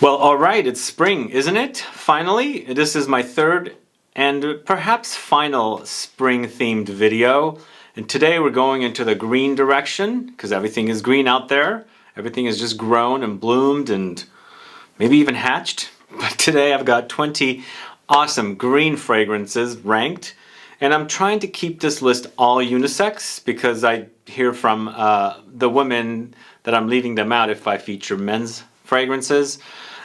Well, alright, it's spring, isn't it? Finally, this is my third and perhaps final spring-themed video. And today we're going into the green direction, because everything is green out there. Everything is just grown and bloomed and maybe even hatched. But today I've got 20 awesome green fragrances ranked. And I'm trying to keep this list all unisex, because I hear from the women that I'm leaving them out if I feature men's fragrances,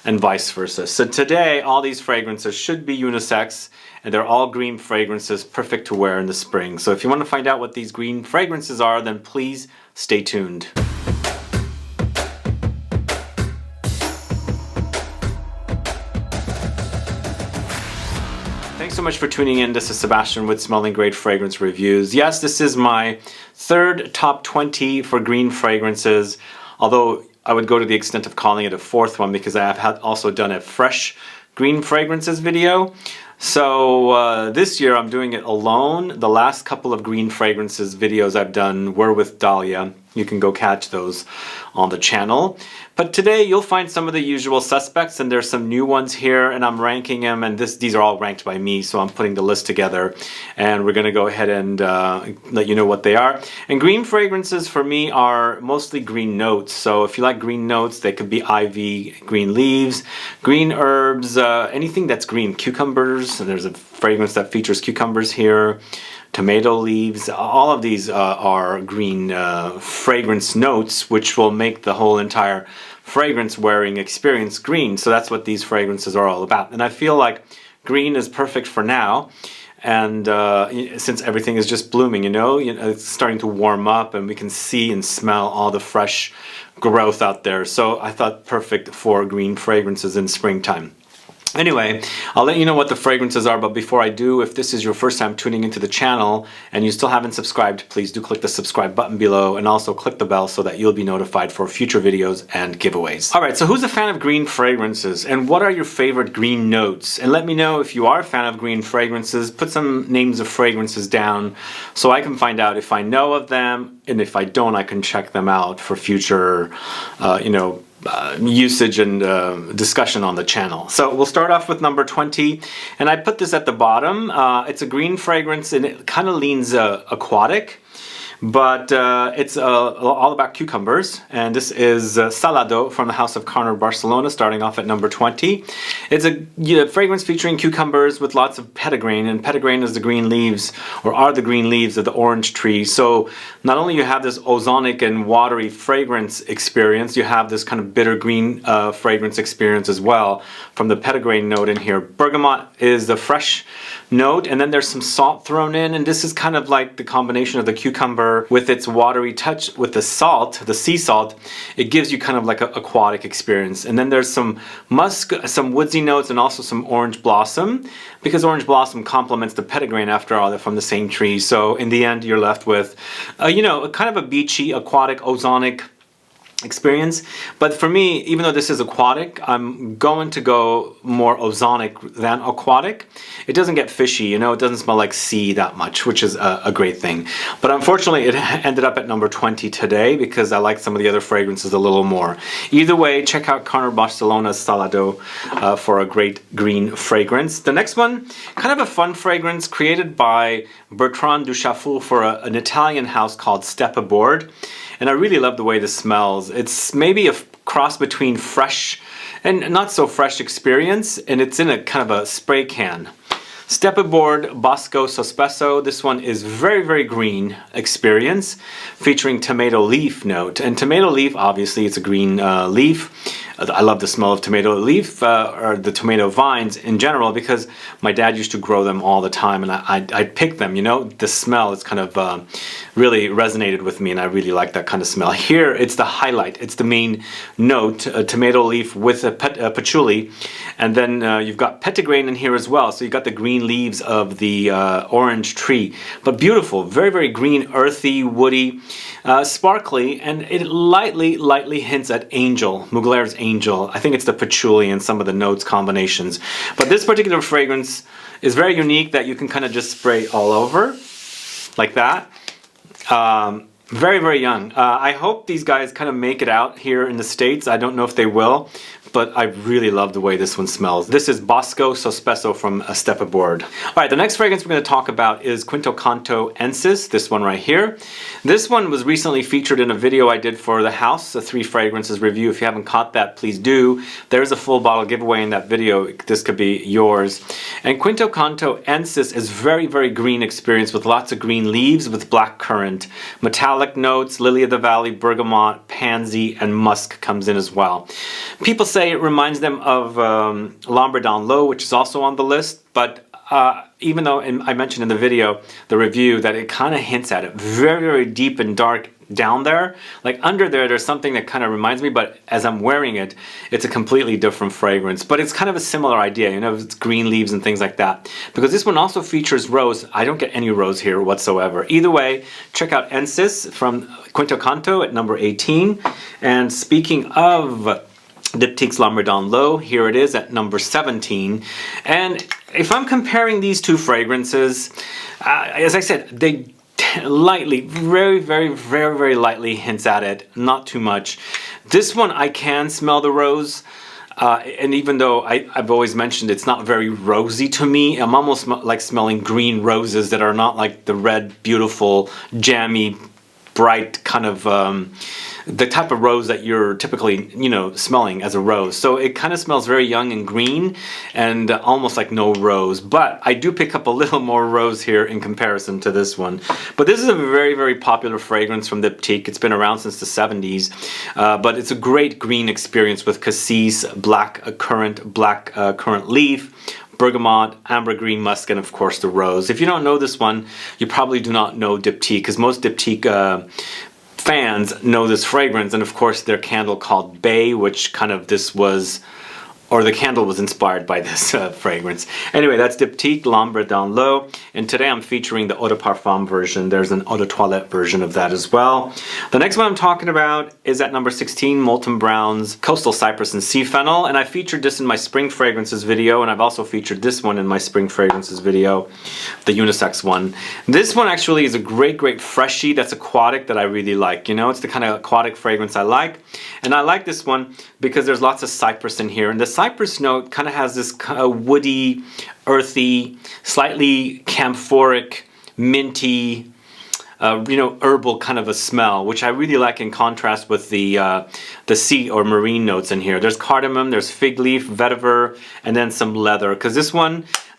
and vice versa. So today all these fragrances should be unisex, and they're all green fragrances, perfect to wear in the spring. So if you want to find out what these green fragrances are, then please stay tuned. Thanks so much for tuning in. This is Sebastian with Smelling Great Fragrance Reviews. Yes, this is my third top 20 for green fragrances, although I would go to the extent of calling it a fourth one, because I have also done a fresh green fragrances video. So this year I'm doing it alone. The last couple of green fragrances videos I've done were with Dahlia. You can go catch those on the channel. But today you'll find some of the usual suspects, and there's some new ones here, and I'm ranking them, and these are all ranked by me, so I'm putting the list together, and we're going to go ahead and let you know what they are. And green fragrances for me are mostly green notes, so if you like green notes, they could be ivy, green leaves, green herbs, anything that's green, cucumbers, and there's a fragrance that features cucumbers here, tomato leaves. All of these are green fragrance notes, which will make the whole entire fragrance wearing experience green. So that's what these fragrances are all about. And I feel like green is perfect for now. And since everything is just blooming, you know, it's starting to warm up, and we can see and smell all the fresh growth out there. So I thought perfect for green fragrances in springtime. Anyway, I'll let you know what the fragrances are, but before I do, if this is your first time tuning into the channel and you still haven't subscribed, please do click the subscribe button below, and also click the bell so that you'll be notified for future videos and giveaways. Alright, so who's a fan of green fragrances, and what are your favorite green notes? And let me know if you are a fan of green fragrances. Put some names of fragrances down so I can find out if I know of them, and if I don't, I can check them out for future, usage and discussion on the channel. So we'll start off with number 20, and I put this at the bottom. It's a green fragrance, and it kind of leans aquatic, but it's all about cucumbers, and this is Salado from the house of CARNER, Barcelona, starting off at number 20. It's a fragrance featuring cucumbers with lots of petitgrain, and petitgrain is the green leaves, or are the green leaves of the orange tree. So not only you have this ozonic and watery fragrance experience, you have this kind of bitter green fragrance experience as well from the petitgrain note in here. Bergamot is the fresh note, and then there's some salt thrown in, and this is kind of like the combination of the cucumber with its watery touch with the salt, the sea salt. It gives you kind of like an aquatic experience. And then there's some musk, some woodsy notes, and also some orange blossom, because orange blossom complements the petitgrain. After all, they're from the same tree. So in the end, you're left with kind of a beachy, aquatic, ozonic experience. But for me, even though this is aquatic, I'm going to go more ozonic than aquatic. It doesn't get fishy, it doesn't smell like sea that much, which is a great thing. But unfortunately, it ended up at number 20 today, because I like some of the other fragrances a little more. Either way, check out CARNER Barcelona's Salado for a great green fragrance. The next one, kind of a fun fragrance created by Bertrand Duchaffour for an Italian house called Step Aboard. And I really love the way this smells. It's maybe a cross between fresh and not so fresh experience, and it's in a kind of a spray can. Step Aboard BOSCO SOSPESO. This one is very, very green experience, featuring tomato leaf note. And tomato leaf, obviously, it's a green leaf. I love the smell of tomato leaf, or the tomato vines in general, because my dad used to grow them all the time, and I'd pick them, the smell is kind of really resonated with me, and I really like that kind of smell. Here, it's the highlight, it's the main note, a tomato leaf with a patchouli, and then you've got petitgrain in here as well, so you've got the green leaves of the orange tree, but beautiful, very, very green, earthy, woody, sparkly, and it lightly hints at angel, Muglaire's angel. I think it's the patchouli and some of the notes combinations. But this particular fragrance is very unique, that you can kind of just spray all over like that. Very, very young. I hope these guys kind of make it out here in the States. I don't know if they will, but I really love the way this one smells. This is Bosco Sospeso from Step Aboard. All right, the next fragrance we're going to talk about is Quinto Canto ENSIS, this one right here. This one was recently featured in a video I did for the house, a 3 fragrances review. If you haven't caught that, please do. There's a full bottle giveaway in that video. This could be yours. And Quinto Canto ENSIS is very, very green experience with lots of green leaves with black currant. Metallic notes, lily of the valley, bergamot, pansy, and musk comes in as well. People say it reminds them of L'Ambert Low, which is also on the list, but even though I mentioned in the video, the review, that it kind of hints at it. Very, very deep and dark down there. Like under there, there's something that kind of reminds me, but as I'm wearing it, it's a completely different fragrance. But it's kind of a similar idea, you know, it's green leaves and things like that. Because this one also features rose. I don't get any rose here whatsoever. Either way, check out ENSIS from Quinto Canto at number 18. And speaking of Diptyque's L'Ambert Low, here it is at number 17. And if I'm comparing these 2 fragrances, as I said, they lightly, very, very, very, very lightly hints at it, not too much. This one I can smell the rose, and even though I've always mentioned it's not very rosy to me, I'm almost like smelling green roses that are not like the red, beautiful, jammy, bright kind of the type of rose that you're typically, you know, smelling as a rose. So it kind of smells very young and green and almost like no rose. But I do pick up a little more rose here in comparison to this one. But this is a very, very popular fragrance from Diptyque. It's been around since the 70s. But it's a great green experience with cassis, black currant leaf, bergamot, ambergris, musk, and of course the rose. If you don't know this one, you probably do not know Diptyque, because most Diptyque fans know this fragrance, and of course their candle called BAIE, which kind of this was, or the candle was inspired by this fragrance. Anyway, that's Diptyque L'Ambert Low, and today I'm featuring the Eau de Parfum version. There's an Eau de Toilette version of that as well. The next one I'm talking about is at number 16, Molton Brown's Coastal Cypress and Sea Fennel, and I featured this in my Spring Fragrances video, and I've also featured this one in my Spring Fragrances video, the unisex one. This one actually is a great, great freshie that's aquatic that I really like. You know, it's the kind of aquatic fragrance I like, and I like this one because there's lots of cypress in here, and the cypress note kind of has this woody, earthy, slightly camphoric, minty, you know, herbal kind of a smell, which I really like in contrast with the sea or marine notes in here. There's cardamom, there's fig leaf, vetiver, and then some leather. Because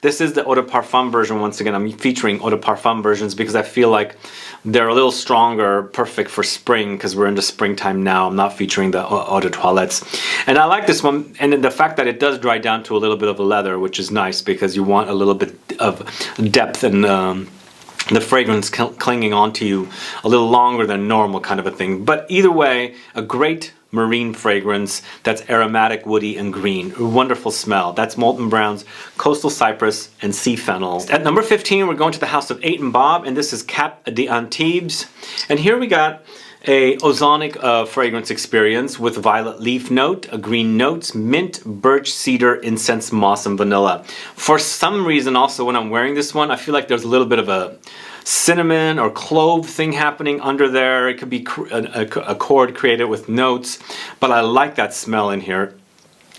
this is the Eau de Parfum version. Once again, I'm featuring Eau de Parfum versions because I feel like they're a little stronger, perfect for spring, because we're into springtime now. I'm not featuring the Eau de Toilettes. And I like this one, and the fact that it does dry down to a little bit of a leather, which is nice because you want a little bit of depth and the fragrance clinging onto you a little longer than normal kind of a thing. But either way, a great marine fragrance that's aromatic, woody, and green. A wonderful smell. That's Molton Brown's Coastal Cypress and Sea Fennel. At number 15, we're going to the house of 8 and Bob, and this is Cap d'Antibes. And here we got a ozonic fragrance experience with violet leaf note, green notes, mint, birch, cedar, incense, moss, and vanilla. For some reason also when I'm wearing this one, I feel like there's a little bit of a cinnamon or clove thing happening under there. It could be a chord created with notes, but I like that smell in here.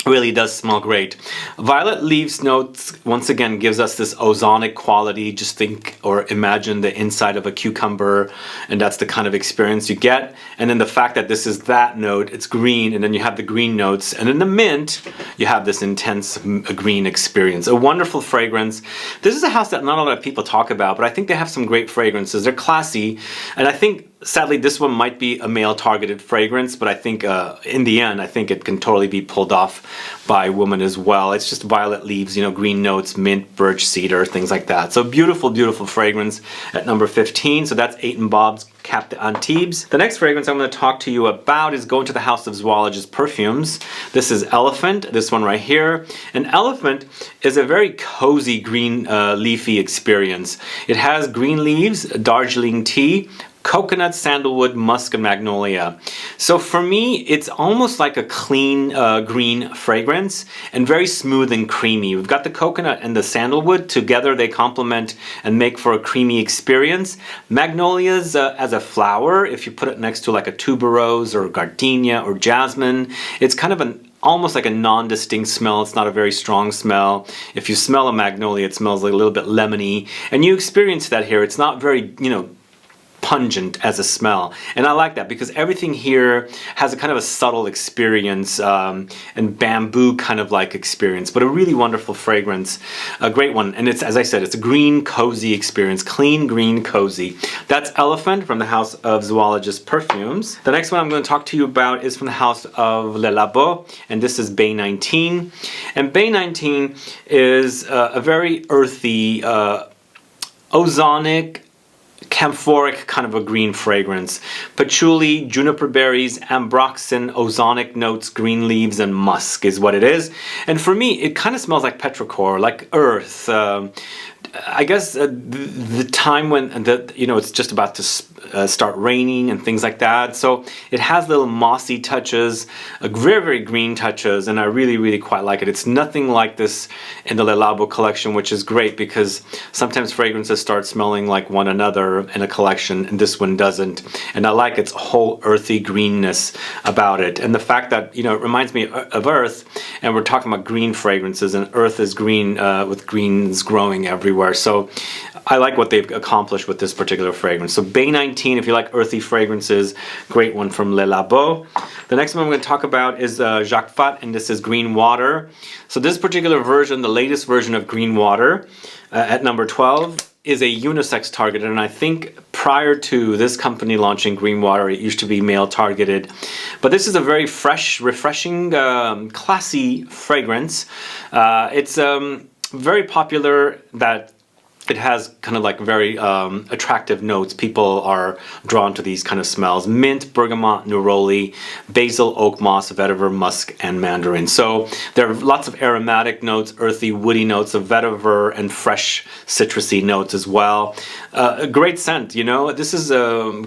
Really does smell great. Violet leaves notes once again gives us this ozonic quality. Just think or imagine the inside of a cucumber, and that's the kind of experience you get. And then the fact that this is that note, it's green, and then you have the green notes, and in the mint you have this intense green experience. A wonderful fragrance. This is a house that not a lot of people talk about, but I think they have some great fragrances. They're classy, and I think sadly this one might be a male targeted fragrance, but I think in the end I think it can totally be pulled off by women as well. It's just violet leaves, you know, green notes, mint, birch, cedar, things like that. So beautiful, beautiful fragrance at number 15. So that's 8 and Bob's Cap d'Antibes. The next fragrance I'm going to talk to you about is going to the house of Zoologist Perfumes. This is Elephant, this one right here. And Elephant is a very cozy green leafy experience. It has green leaves, Darjeeling tea, coconut, sandalwood, musk, and magnolia. So for me, it's almost like a clean green fragrance and very smooth and creamy. We've got the coconut and the sandalwood together. They complement and make for a creamy experience. Magnolias as a flower, if you put it next to like a tuberose or gardenia or jasmine, it's kind of an almost like a non-distinct smell. It's not a very strong smell. If you smell a magnolia, it smells like a little bit lemony, and you experience that here. It's not very, you know, pungent as a smell, and I like that because everything here has a kind of a subtle experience and bamboo kind of like experience, but a really wonderful fragrance, a great one. And it's, as I said, it's a green cozy experience, clean green cozy. That's Elephant from the house of Zoologist Perfumes. The next one I'm going to talk to you about is from the house of Le Labo, and this is BAIE 19. And BAIE 19 is a very earthy, ozonic, camphoric kind of a green fragrance. Patchouli, juniper berries, ambroxan, ozonic notes, green leaves, and musk is what it is. And for me, it kind of smells like petrichor, like earth. I guess the time when it's just about to start raining and things like that. So it has little mossy touches, very, very green touches, and I really, really quite like it. It's nothing like this in the Le Labo collection, which is great because sometimes fragrances start smelling like one another in a collection, and this one doesn't. And I like its whole earthy greenness about it. And the fact that, you know, it reminds me of earth, and we're talking about green fragrances, and earth is green with greens growing everywhere. So I like what they've accomplished with this particular fragrance. So BAIE 19, if you like earthy fragrances, great one from Le Labo. The next one I'm going to talk about is Jacques Fat, and this is Green Water. So this particular version, the latest version of Green Water, at number 12, is a unisex targeted, and I think prior to this company launching Green Water, it used to be male targeted. But this is a very fresh, refreshing, classy fragrance. It's very popular that it has kind of like very attractive notes. People are drawn to these kind of smells. Mint, bergamot, neroli, basil, oak moss, vetiver, musk, and mandarin. So there are lots of aromatic notes, earthy, woody notes of vetiver, and fresh citrusy notes as well. A great scent, you know. This is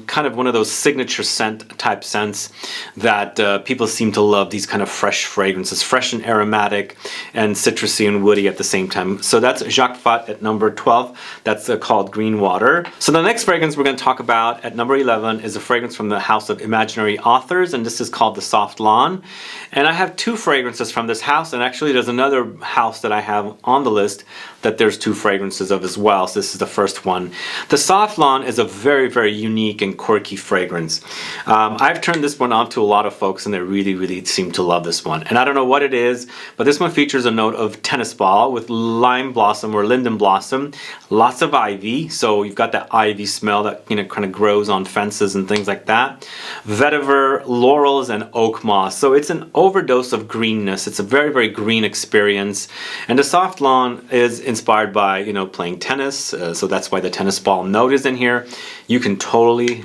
kind of one of those signature scent type scents that people seem to love, these kind of fresh fragrances, fresh and aromatic and citrusy and woody at the same time. So that's Jacques Fat at number 12. That's called Green Water. So the next fragrance we're going to talk about at number 11 is a fragrance from the house of Imaginary Authors, and this is called The Soft Lawn. And I have two fragrances from this house, and actually there's another house that I have on the list that there's two fragrances of as well. So this is the first one. The Soft Lawn is a very, very unique and quirky fragrance. I've turned this one on to a lot of folks, and they really, really seem to love this one. And I don't know what it is, but this one features a note of tennis ball with lime blossom or linden blossom, lots of ivy. So you've got that ivy smell that, you know, kind of grows on fences and things like that. Vetiver, laurels, and oak moss. So it's an overdose of greenness. It's a very, very green experience. And the Soft Lawn is inspired by, you know, playing tennis, so that's why the tennis ball note is in here. You can totally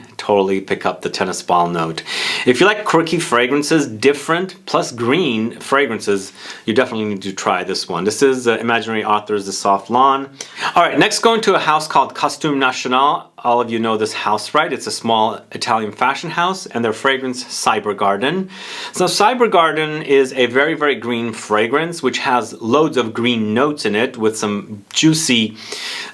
pick up the tennis ball note. If you like quirky fragrances, different plus green fragrances, you definitely need to try this one. This is Imaginary Authors, The Soft Lawn. All right, next going to a house called Costume National. All of you know this house, right? It's a small Italian fashion house, and their fragrance, Cyber Garden. So Cyber Garden is a very, very green fragrance, which has loads of green notes in it with some juicy,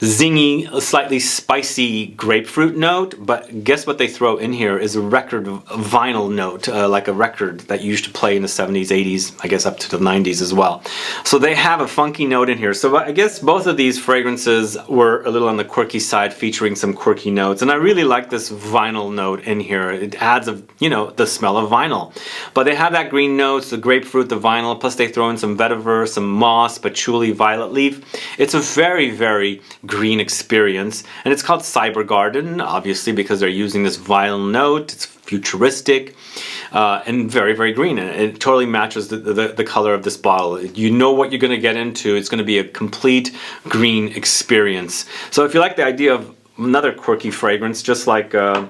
zingy, slightly spicy grapefruit note. But guess what they throw in here is a record vinyl note, like a record that you used to play in the 70s, 80s, I guess up to the 90s as well. So they have a funky note in here. So I guess both of these fragrances were a little on the quirky side, featuring some quirky notes, and I really like this vinyl note in here. It adds the smell of vinyl, but they have that green notes, the grapefruit, the vinyl, plus they throw in some vetiver, some moss, patchouli, violet leaf. It's a very, very green experience, and it's called Cyber Garden, obviously because they're using this vinyl note. It's futuristic and very, very green, and it totally matches the color of this bottle. You know what you're going to get into. It's going to be a complete green experience. So if you like the idea of another quirky fragrance, just like the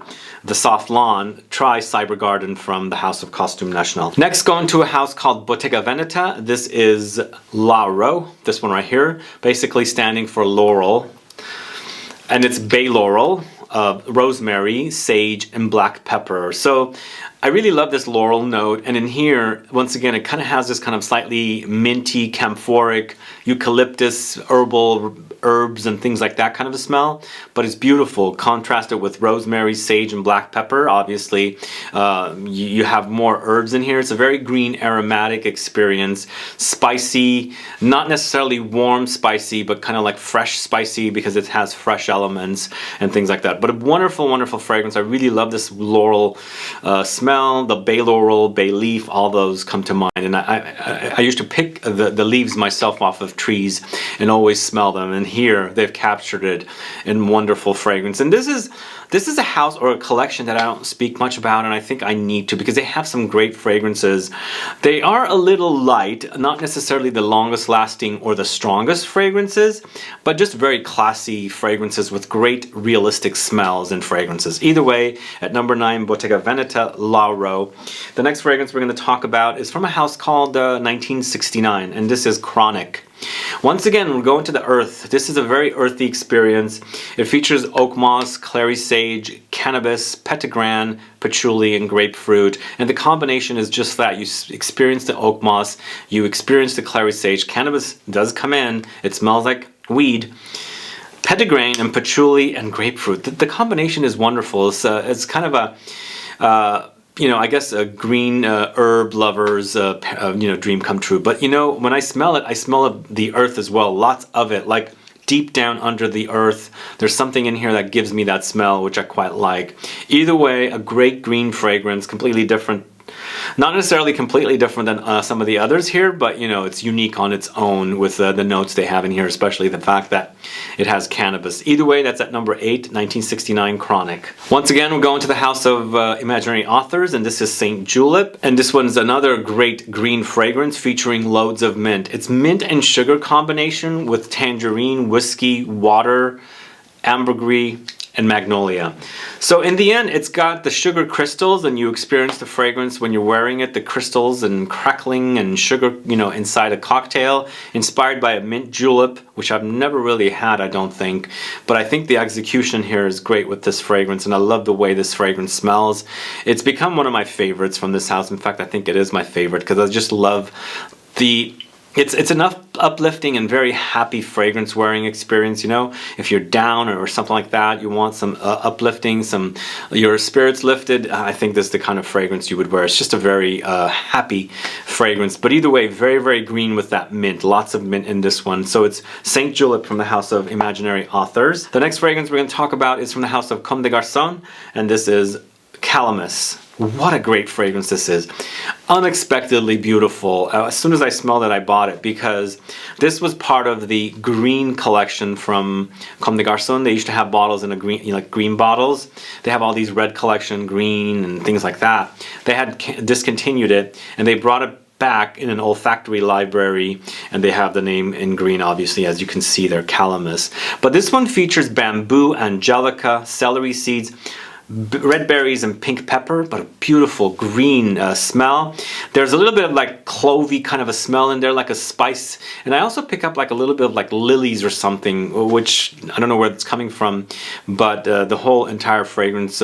Soft Lawn, try Cyber Garden from the house of Costume National. Next, going to a house called Bottega Veneta. This is Lauro, this one right here, basically standing for laurel. And it's bay laurel, rosemary, sage, and black pepper. So I really love this floral note, and in here, once again, it kind of has this kind of slightly minty, camphoric, eucalyptus, herbal herbs and things like that kind of a smell, but it's beautiful, contrasted with rosemary, sage, and black pepper. Obviously, you have more herbs in here. It's a very green, aromatic experience, spicy, not necessarily warm spicy, but kind of like fresh spicy because it has fresh elements and things like that. But a wonderful, wonderful fragrance. I really love this laurel smell, the bay laurel, bay leaf, all those come to mind. And I used to pick the leaves myself off of trees and always smell them. And here they've captured it in wonderful fragrance. And this is a house or a collection that I don't speak much about, and I think I need to, because they have some great fragrances. They are a little light, not necessarily the longest lasting or the strongest fragrances, but just very classy fragrances with great realistic smells and fragrances. Either way, at number 9, Bottega Veneta Lauro. The next fragrance we're going to talk about is from a house called 1969, and this is Chronic. Once again, we're going to the earth. This is a very earthy experience. It features oak moss, clary sage, cannabis, petitgrain, patchouli, and grapefruit. And the combination is just that. You experience the oak moss, you experience the clary sage. Cannabis does come in. It smells like weed. Petitgrain and patchouli and grapefruit. The combination is wonderful. It's kind of a you know, I guess a green herb lover's you know, dream come true. But you know, when I smell it, I smell the earth as well. Lots of it, like deep down under the earth. There's something in here that gives me that smell, which I quite like. Either way, a great green fragrance, completely different. Not necessarily completely different than some of the others here, but you know, it's unique on its own with the notes they have in here, especially the fact that it has cannabis. Either way, that's at number 8, 1969 Chronic. Once again, we're going to the house of imaginary authors, and this is St. Julep, and this one's another great green fragrance featuring loads of mint. It's mint and sugar combination with tangerine, whiskey, water, ambergris, and magnolia. So in the end, it's got the sugar crystals, and you experience the fragrance when you're wearing it, the crystals and crackling and sugar, you know, inside a cocktail, inspired by a mint julep, which I've never really had, I don't think. But I think the execution here is great with this fragrance, and I love the way this fragrance smells. It's become one of my favorites from this house. In fact, I think it is my favorite because I just love the... It's enough uplifting and very happy fragrance wearing experience, you know. If you're down or something like that, you want some uplifting, your spirits lifted, I think this is the kind of fragrance you would wear. It's just a very happy fragrance. But either way, very, very green with that mint. Lots of mint in this one. So it's St. Julep from the House of Imaginary Authors. The next fragrance we're going to talk about is from the House of Comme des Garçons, and this is Calamus. What a great fragrance this is. Unexpectedly beautiful. As soon as I smelled it, I bought it because this was part of the green collection from Comme des Garçons. They used to have bottles in a green, you know, like green bottles. They have all these red collection, green and things like that. They had discontinued it, and they brought it back in an olfactory library, and they have the name in green, obviously, as you can see there, Calamus. But this one features bamboo, angelica, celery seeds, red berries and pink pepper, but a beautiful green smell. There's a little bit of like clovey kind of a smell in there, like a spice, and I also pick up like a little bit of like lilies or something, which I don't know where it's coming from, but the whole entire fragrance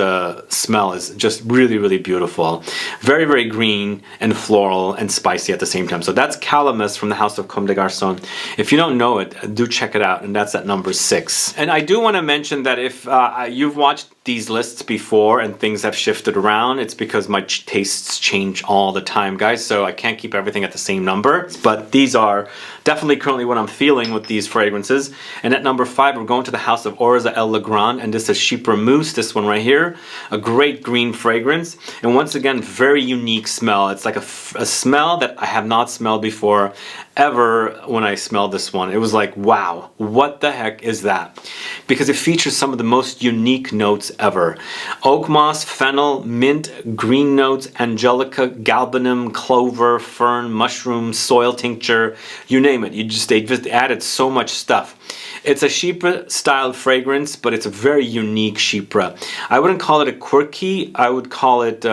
smell is just really, really beautiful. Very, very green and floral and spicy at the same time. So that's Calamus from the House of Comme des Garçons. If you don't know it, do check it out, and that's at number 6. And I do want to mention that if you've watched these lists before and things have shifted around, it's because my tastes change all the time, guys, so I can't keep everything at the same number. But these are definitely currently what I'm feeling with these fragrances. And at number 5, we're going to the House of Orza El Legrand, and this is Chypre Mousse, this one right here. A great green fragrance, and once again, very unique smell. It's like a smell that I have not smelled before ever. When I smelled this one, it was like, wow, what the heck is that? Because it features some of the most unique notes ever. Oak moss, fennel, mint, green notes, angelica, galbanum, clover, fern, mushroom, soil tincture, you name it. They just added so much stuff. It's a Chypre style fragrance, but it's a very unique Chypre. I wouldn't call it a quirky, I would call it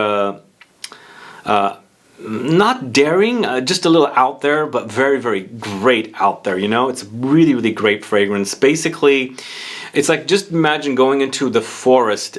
not daring, just a little out there, but very, very great out there, you know? It's a really, really great fragrance. Basically, It's like, just imagine going into the forest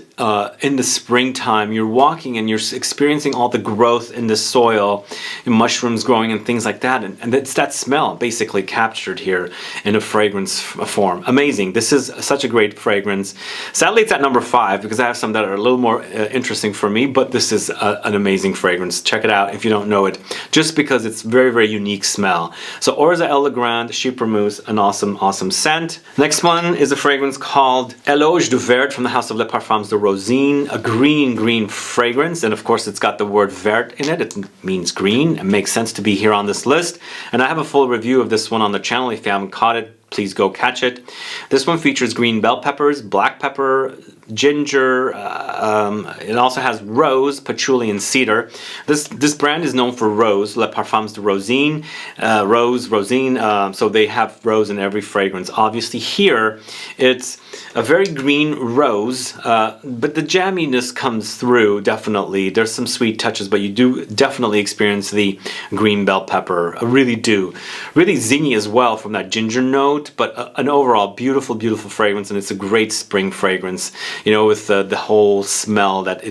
in the springtime. You're walking and you're experiencing all the growth in the soil, and mushrooms growing and things like that. And it's that smell basically captured here in a fragrance form. Amazing. This is such a great fragrance. Sadly, it's at number 5 because I have some that are a little more interesting for me, but this is an amazing fragrance. Check it out if you don't know it, just because it's very, very unique smell. So Orza El Legrand Chypre Mousse, an awesome, awesome scent. Next one is a fragrance called Éloge du Vert from the house of Les Parfums de Rosine, a green fragrance, and of course it's got the word vert in it. It means green. It makes sense to be here on this list, and I have a full review of this one on the channel. If you haven't caught it, please go catch it. This one features green bell peppers, black pepper, ginger. It also has rose, patchouli, and cedar. This brand is known for rose, Les Parfums de Rosine, rosine. So they have rose in every fragrance. Obviously here it's a very green rose, but the jamminess comes through definitely. There's some sweet touches, but you do definitely experience the green bell pepper. I really do. Really zingy as well from that ginger note, but an overall beautiful fragrance, and it's a great spring fragrance. You know, with the whole smell that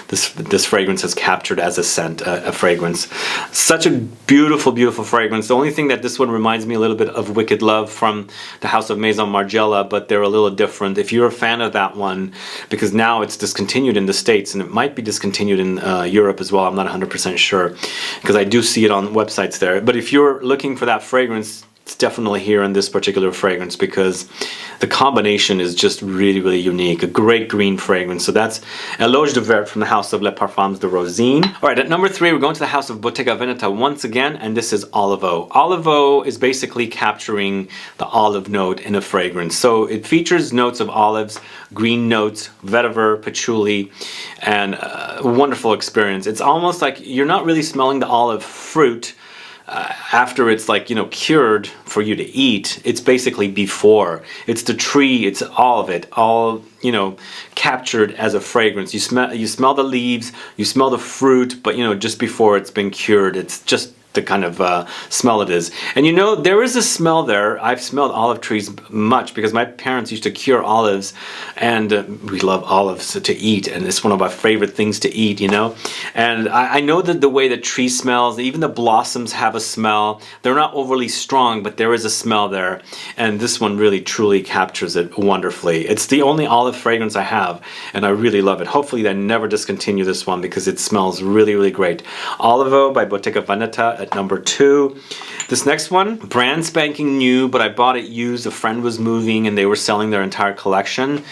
this fragrance has captured as a scent, a fragrance. Such a beautiful fragrance. The only thing that this one reminds me a little bit of Wicked Love from the house of Maison Margiela, but they're a little different. If you're a fan of that one, because now it's discontinued in the States, and it might be discontinued in Europe as well, I'm not 100% sure, because I do see it on websites there. But if you're looking for that fragrance, it's definitely here in this particular fragrance, because the combination is just really unique. A great green fragrance. So that's Éloge du Vert from the house of Les Parfums de Rosine. Alright, at number 3 we're going to the house of Bottega Veneta once again, and this is Olivo. Olivo is basically capturing the olive note in a fragrance. So it features notes of olives, green notes, vetiver, patchouli, and a wonderful experience. It's almost like you're not really smelling the olive fruit after it's, like, you know, cured for you to eat. It's basically before. It's the tree, it's all of it, all, you know, captured as a fragrance. You smell the leaves, you smell the fruit, but, you know, just before it's been cured. It's just the kind of smell it is. And you know, there is a smell there. I've smelled olive trees much because my parents used to cure olives, and we love olives to eat, and it's one of our favorite things to eat, you know. And I know that the way the tree smells, even the blossoms have a smell. They're not overly strong, but there is a smell there, and this one really truly captures it wonderfully. It's the only olive fragrance I have, and I really love it. Hopefully they never discontinue this one because it smells really great. Olivo by Bottega Veneta at number 2. This next one, brand spanking new, but I bought it used. A friend was moving and they were selling their entire collection.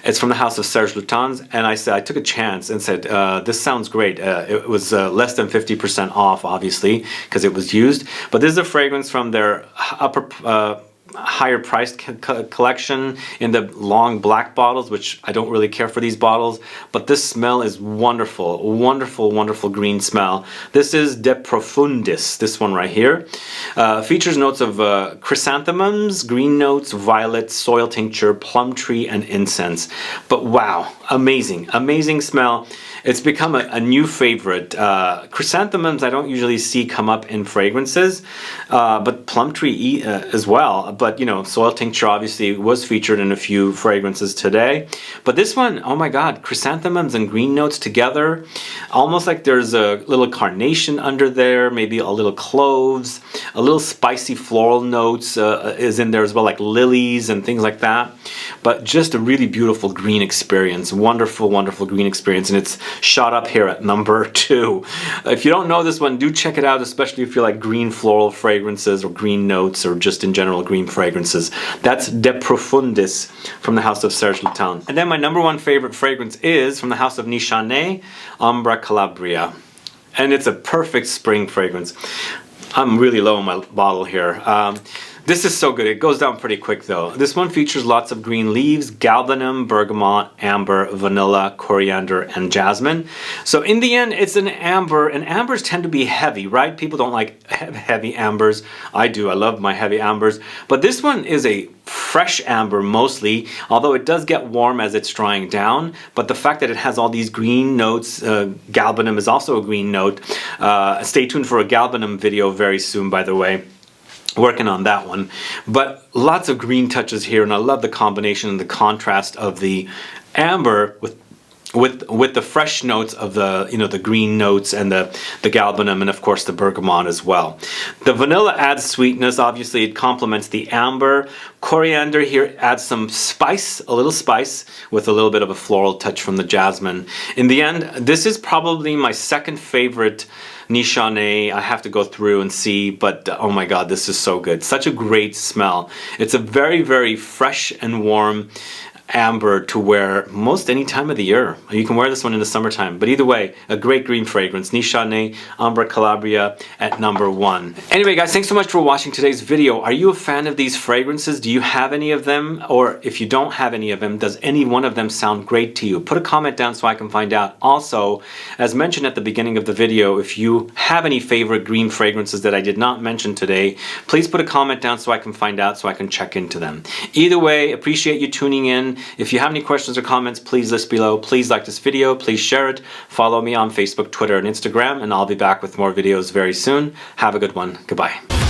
It's from the house of Serge Lutens, and I took a chance and said, this sounds great. It was less than 50% off, obviously, because it was used. But this is a fragrance from their higher priced collection in the long black bottles, which I don't really care for these bottles, but this smell is wonderful green smell. This is De Profundis, this one right here. Features notes of chrysanthemums, green notes, violet, soil tincture, plum tree, and incense. But wow, amazing smell. It's become a new favorite. Chrysanthemums I don't usually see come up in fragrances, but plum tree as well. But you know, soil tincture obviously was featured in a few fragrances today. But this one, oh my god, chrysanthemums and green notes together, almost like there's a little carnation under there, maybe a little cloves, a little spicy floral notes is in there as well, like lilies and things like that. But just a really beautiful green experience, wonderful green experience, and it's shot up here at number 2. If you don't know this one, do check it out, especially if you like green floral fragrances or green notes or just in general green fragrances. That's De Profundis from the house of Serge Lutens. And then my number 1 favorite fragrance is from the house of Nichane, Ombra Calabria. And it's a perfect spring fragrance. I'm really low on my bottle here. This is so good. It goes down pretty quick though. This one features lots of green leaves, galbanum, bergamot, amber, vanilla, coriander, and jasmine. So in the end, it's an amber, and ambers tend to be heavy, right? People don't like heavy ambers. I do. I love my heavy ambers. But this one is a fresh amber mostly, although it does get warm as it's drying down. But the fact that it has all these green notes, galbanum is also a green note. Stay tuned for a galbanum video very soon, by the way. working on that one. But lots of green touches here, and I love the combination and the contrast of the amber with the fresh notes of the, you know, the green notes and the galbanum, and of course the bergamot as well. The vanilla adds sweetness. Obviously it complements the amber. Coriander here adds some spice, a little spice, with a little bit of a floral touch from the jasmine. In the end, this is probably my second favorite Nichane. I have to go through and see, but oh my god, this is so good. Such a great smell. It's a very, very fresh and warm amber to wear most any time of the year. You can wear this one in the summertime, but either way, a great green fragrance. Nichane Amber Calabria at number 1. Anyway guys, thanks so much for watching today's video. Are you a fan of these fragrances? Do you have any of them? Or if you don't have any of them, does any one of them sound great to you? Put a comment down so I can find out. Also, as mentioned at the beginning of the video, if you have any favorite green fragrances that I did not mention today, please put a comment down so I can find out, so I can check into them. Either way, appreciate you tuning in. If you have any questions or comments, please list below. Please like this video, please share it, follow me on Facebook, Twitter, and Instagram, and I'll be back with more videos very soon. Have a good one. Goodbye.